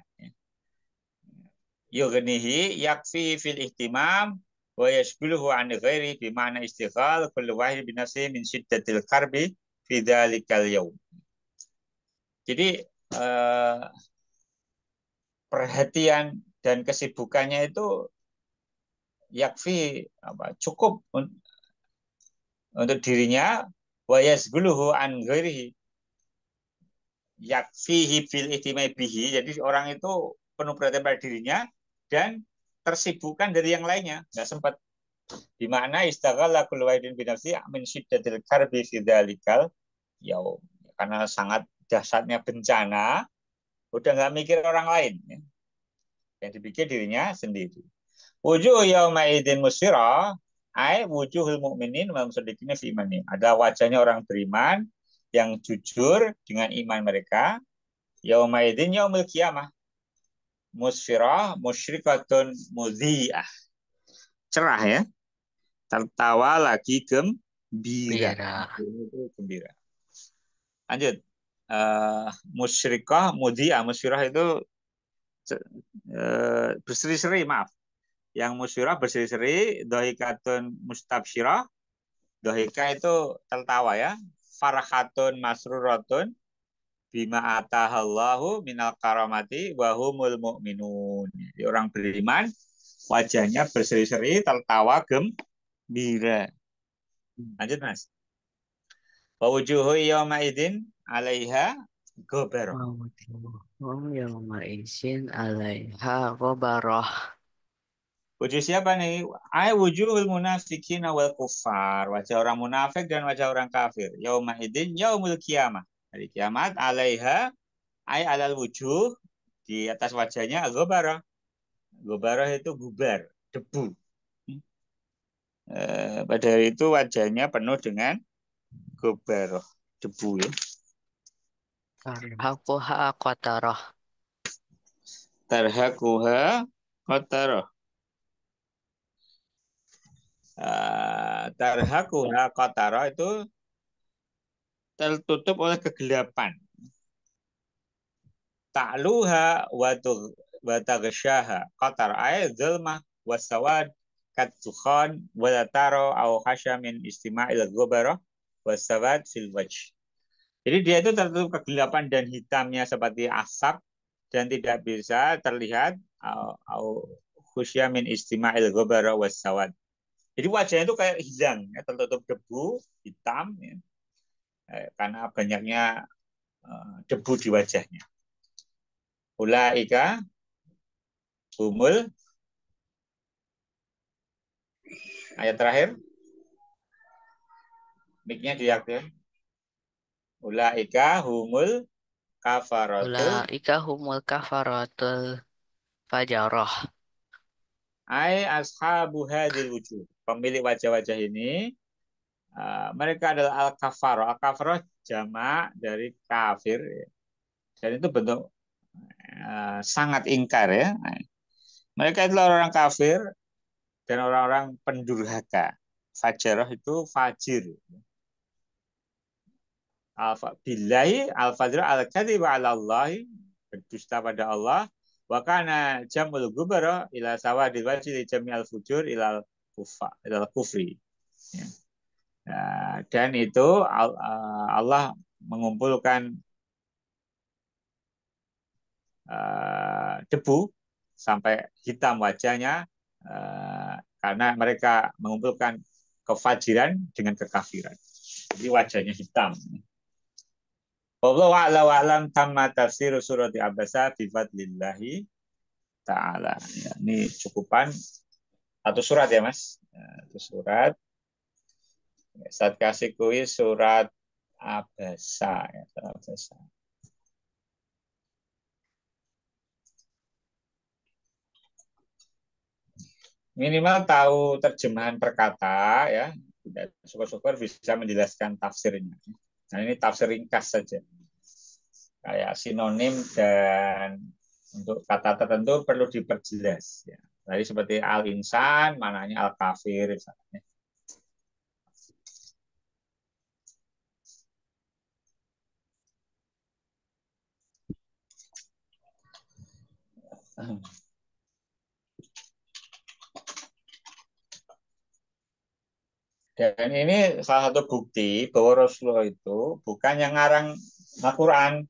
[SPEAKER 1] Yughnihi yakfi fil ihtimam wa yashghuluhu an ghairi bi ma'na istighal kullu wahid bi nafsi min syiddatil karbi fi dzalikal yaum. Jadi perhatian dan kesibukannya itu yakfi cukup untuk dirinya wa yashghuluhu an ghairihi yakfihi fil ihtimai bihi. Jadi orang itu penuh perhatian pada dirinya dan tersibukkan dari yang lainnya, nggak sempat. Di mana istaghala kullu wahidin bi nafsi min syiddatil karbi fi dzalikal yaum. Karena sangat dahsyatnya bencana, udah nggak mikir orang lain ya. Yang dipikir dirinya sendiri. Wujuh yauma idzin musfirah ai wujuhul mukminin wa musaddiqina fi imanim. Ada wajahnya orang beriman yang jujur dengan iman mereka. Yauma idzin yaumil qiyamah. Musfirah musyrikatun mudhi'ah. Cerah ya. Tertawa lagi gembira.
[SPEAKER 2] Bira
[SPEAKER 1] Itu gembira. Lanjut. Musyrikah, mudia. Musyrikah itu berseri-seri, maaf. Yang musyirah berseri-seri, dohikatun mustabsyirah. Dohika itu tertawa ya. Farhatun masruratun bima atahallahu minal karamati wahumul mu'minun. Jadi orang beriman wajahnya berseri-seri, tertawa gembira. Lanjut Mas. Wa wujuhu yawma idin 'alaiha ghabarah.
[SPEAKER 2] Hum yawma izin alaiha ghabarah.
[SPEAKER 1] Wujud siapa nih? Ai wujuhul munafikin wal kufar. Wajah orang munafik dan wajah orang kafir. Yauma idin yaumul kiamah. Hari kiamat alaiha ai alal wujuh, di atas wajahnya ghabarah. Ghabarah itu gubar, debu. Pada hari itu wajahnya penuh dengan ghabarah, debu ya.
[SPEAKER 2] Tarhaquha qatarah.
[SPEAKER 1] Tarhaquha qatarah. Tarhaquha qatarah itu tertutup oleh kegelapan. Ta'luha wa taghsyaha qatar ay zulmah wasawad katsukhan wa taro au khasya min istima'il ghabarah wasawad fil wajh. Jadi dia itu tertutup kegelapan dan hitamnya seperti asap dan tidak bisa terlihat au khasya min istima'il ghabarah wasawad. Jadi wajahnya itu kayak hilang ya, tertutup debu hitam ya, karena banyaknya debu di wajahnya. Ulaika humul, ayat terakhir, mic-nya diaktifkan. Ulaika humul kafaratul
[SPEAKER 2] Ulaika humul kafaratul fajarah.
[SPEAKER 1] ai ashabu hadil wujud. Pemilik wajah-wajah ini mereka adalah al-kafar. Al-kafar jamak dari kafir. Dan itu bentuk sangat ingkar ya. Mereka itulah orang kafir dan orang-orang pendurhaka. Fajarah itu fajir. Billahi al-fajr al-kadhib ala Allah, berdusta pada Allah. Wa kana jamul gubara ila sawadil wajhi li jami'al fujur ila kufa ila kufri. Ya. Dan itu Allah mengumpulkan debu sampai hitam wajahnya karena mereka mengumpulkan kefajiran dengan kekafiran. Jadi wajahnya hitam. Wallahu a'lam wa a'lam tamma tafsir surat Abasa bi fadlillahi taala. Ya, ini cukupan satu surat ya, Mas. Satu surat. Saat kasih kuis surat Abasa ya, surat Abasa. Minimal tahu terjemahan perkata ya. Syukur-syukur bisa menjelaskan tafsirnya. Nah, ini tafsir ringkas saja. Kayak sinonim dan untuk kata tertentu perlu diperjelas. Ya. Tadi seperti al-insan, mananya al-kafir. Misalnya. Dan ini salah satu bukti bahwa Rasulullah itu bukan yang ngarang Al-Quran.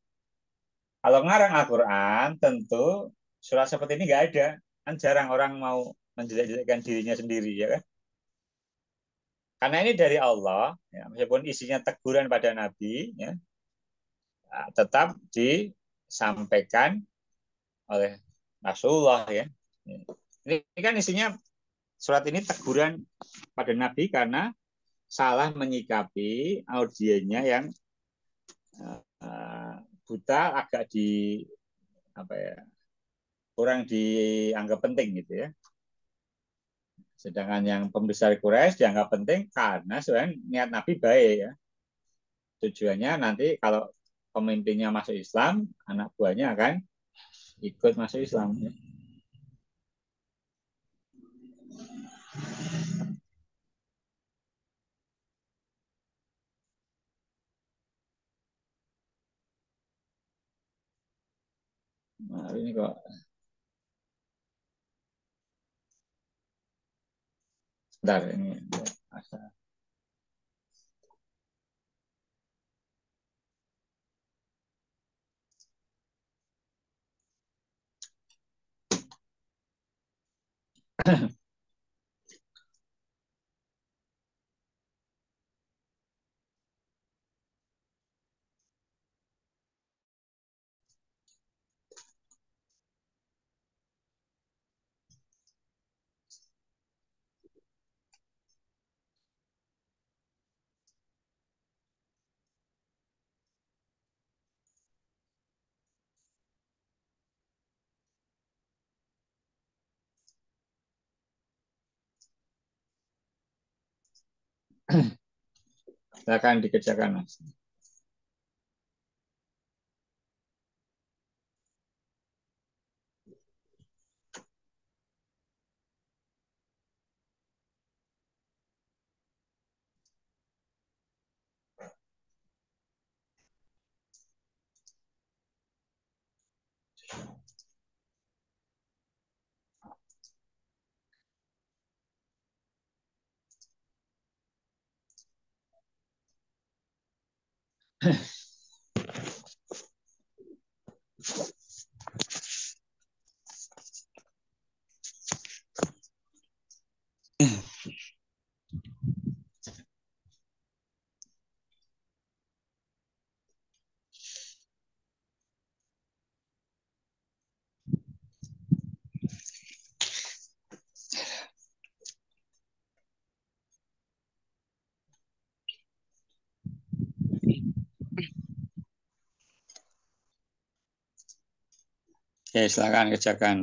[SPEAKER 1] Kalau ngarang Al-Quran, tentu surat seperti ini nggak ada. Kan jarang orang mau menjelek-jelekkan dirinya sendiri, ya kan? Karena ini dari Allah, ya, meskipun isinya teguran pada Nabi, ya, tetap disampaikan oleh Rasulullah, ya. Ini kan isinya surat ini teguran pada Nabi karena salah menyikapi audiennya yang buta, agak di apa ya, kurang dianggap penting gitu ya. Sedangkan yang pembesar Quraisy dianggap penting karena sebenarnya niat Nabi baik ya. Tujuannya nanti kalau pemimpinnya masuk Islam, anak buahnya akan ikut masuk Islam. Ya. Nah, ini kok sebentar ini asal. Silakan dikerjakan Mas. Oke, silakan kerjakan.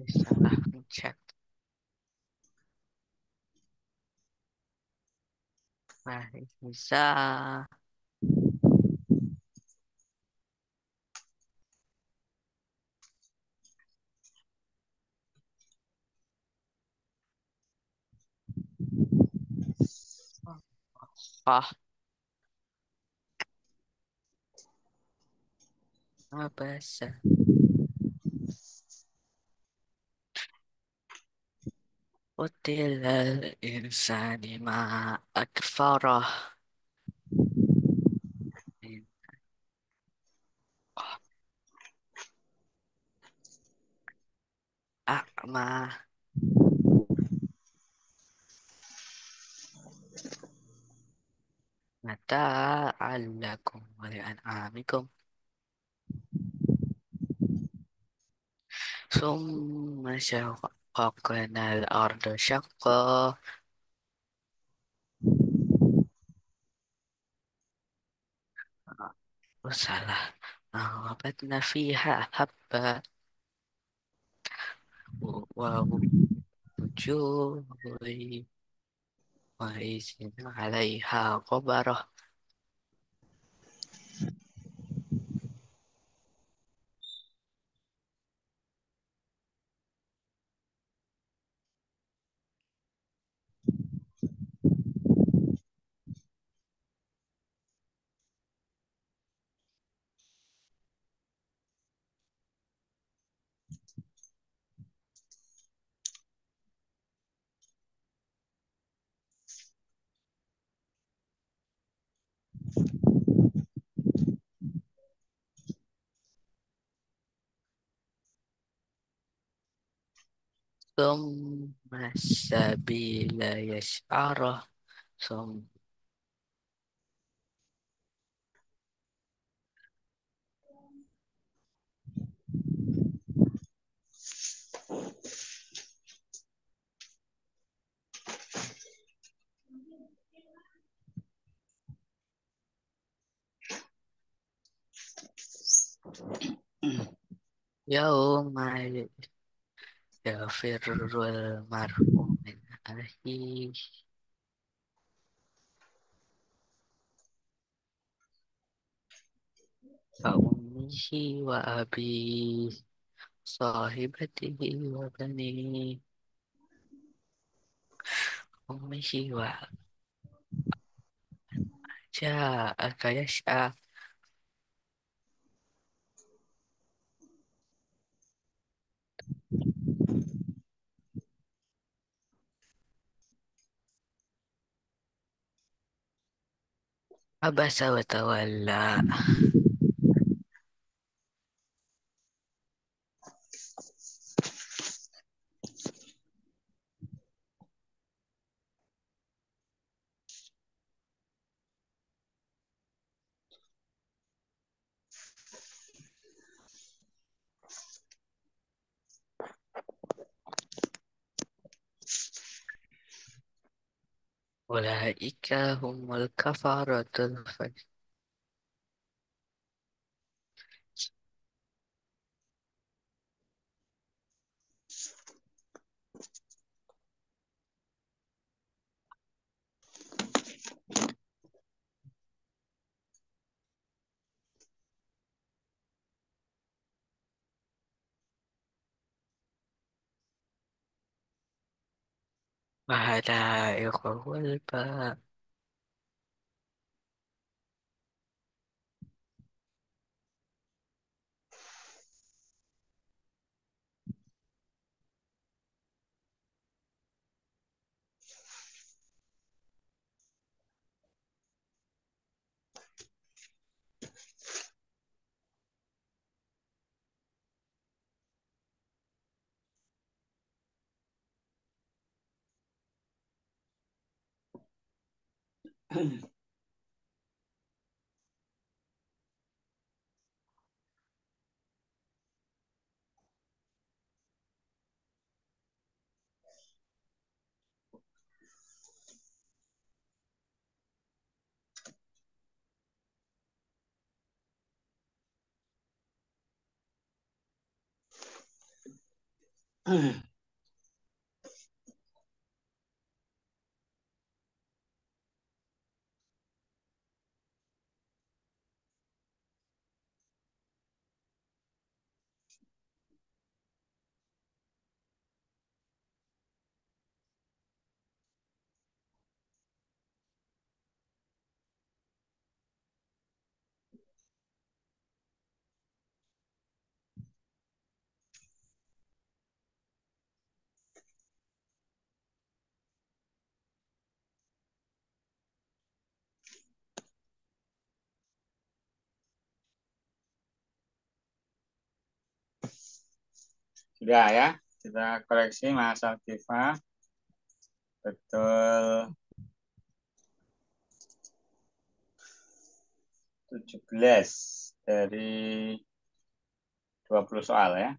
[SPEAKER 2] Salah chat. Baik, bisa. Ah, apa sih? قتل الإنسان ما أكفره من أعمى متاعا لكم ولأنعامكم ثم شققنا الأرض شقا وسلا وأنبتنا فيها حبا ووجوه وإذ عليها غبرة ثم السبيل يسعره ثم يوم يفر المرء من أخيه وأمه وأبيه صاحبته وبنيه أمه وجاءك يسعى عبس وتولى أولئك هم الكفرة الفجر وحدائق غلبا
[SPEAKER 1] Sudah ya, kita koreksi Mas Alkifa. Betul 17 dari 20 soal ya.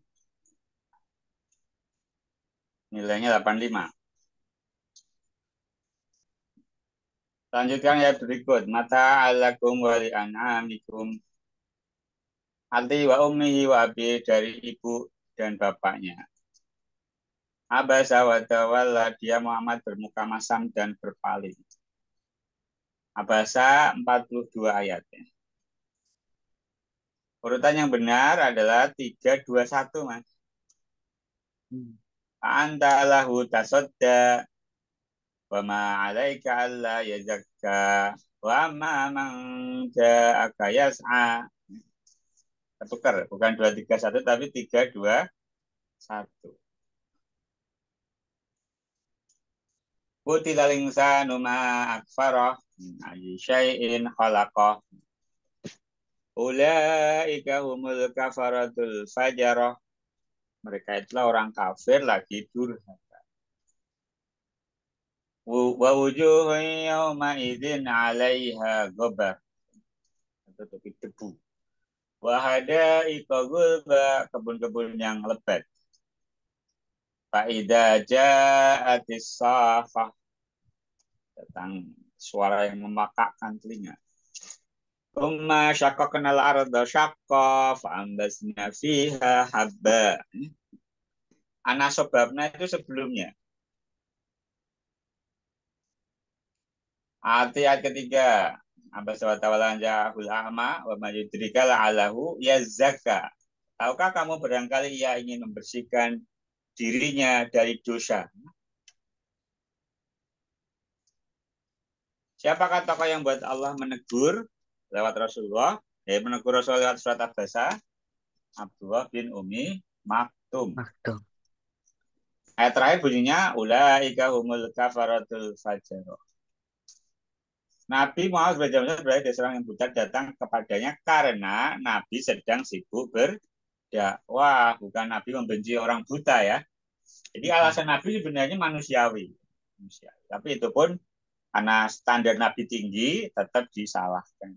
[SPEAKER 1] Nilainya 85. Lanjutkan ya berikut. Mata alakum wa li an'amikum. Alti wa ummihi wa abi dari ibu dan bapaknya. Abasa wa tawalla dia Muhammad bermuka masam dan berpaling. Abasa 42 ayat ya. Urutan yang benar adalah 321 Mas. Anta lahu tasodda wa ma 'alaika alla yazakka wa ma man ja'aka yas'a. Tukar, bukan 231 tapi 321. Qutilal insanu ma akfarah min ayyi syai'in khalaqah. Ulaika humul kafaratul fajarah. Mereka itulah orang kafir lagi durhaka. Wa wujuhun yawma idzin 'alaiha ghabar. Tutupi debu. Wa hada'iqa gulba, kebun-kebun yang lebat. Fa idza ja'atis sakhah, datang suara yang memakakkan telinga. Umma syaqqaqnal arda syaqqa fa'ambasna fiha habba. Ana sebabnya itu sebelumnya. Ayat ketiga. Abbas wa tawalla jahul a'ma wa mayudrika la'alahu yazakka. Tahukah kamu barangkali ia ingin membersihkan dirinya dari dosa. Siapakah tokoh yang buat Allah menegur lewat Rasulullah? Menegur Rasulullah lewat surat Abasa. Abdullah bin Umi Maktum.
[SPEAKER 2] Maktum.
[SPEAKER 1] Ayat terakhir bunyinya ulaika humul kafaratul fajr. Nabi Muhammad berada dari seorang yang buta datang kepadanya karena Nabi sedang sibuk berdakwah, bukan Nabi membenci orang buta ya. Jadi alasan Nabi sebenarnya manusiawi. Tapi itu pun karena standar Nabi tinggi tetap disalahkan.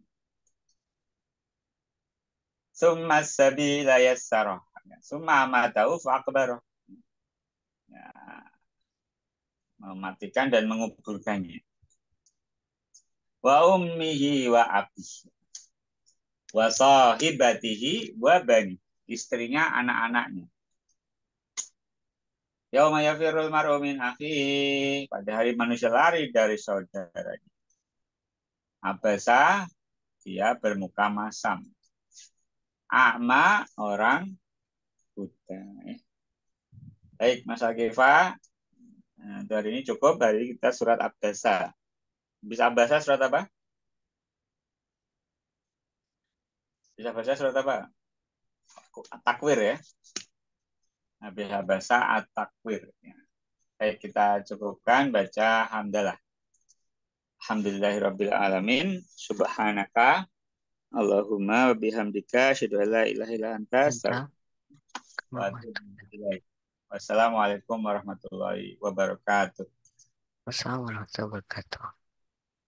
[SPEAKER 1] Summa sabila yassarah. Summa amatahu fa'akbaroh. Ya, mematikan dan menguburkannya. Wa ummihi wa abihi. Wa sahibatihi wa bani. Istrinya, anak-anaknya. Yauma yafirul mar'u min akhihi. Pada hari manusia lari dari saudaranya. Abasa, dia bermuka masam. A'ma, orang buta. Baik, Mas Agifa. Nah, hari ini cukup dari kita surat Abasa. Bisa baca surat apa? Bisa baca surat apa? At-Takwir ya. Nah, bisa baca At-Takwir. Ya. Baik, kita cukupkan baca hamdalah. Alhamdulillahirabbil alamin. Subhanaka Allahumma wa bihamdika asyhadu an la ilaha illa anta astaghfiruka wa atubu ilaik. Wassalamualaikum warahmatullahi wabarakatuh.
[SPEAKER 2] Wassalamualaikum warahmatullahi wabarakatuh.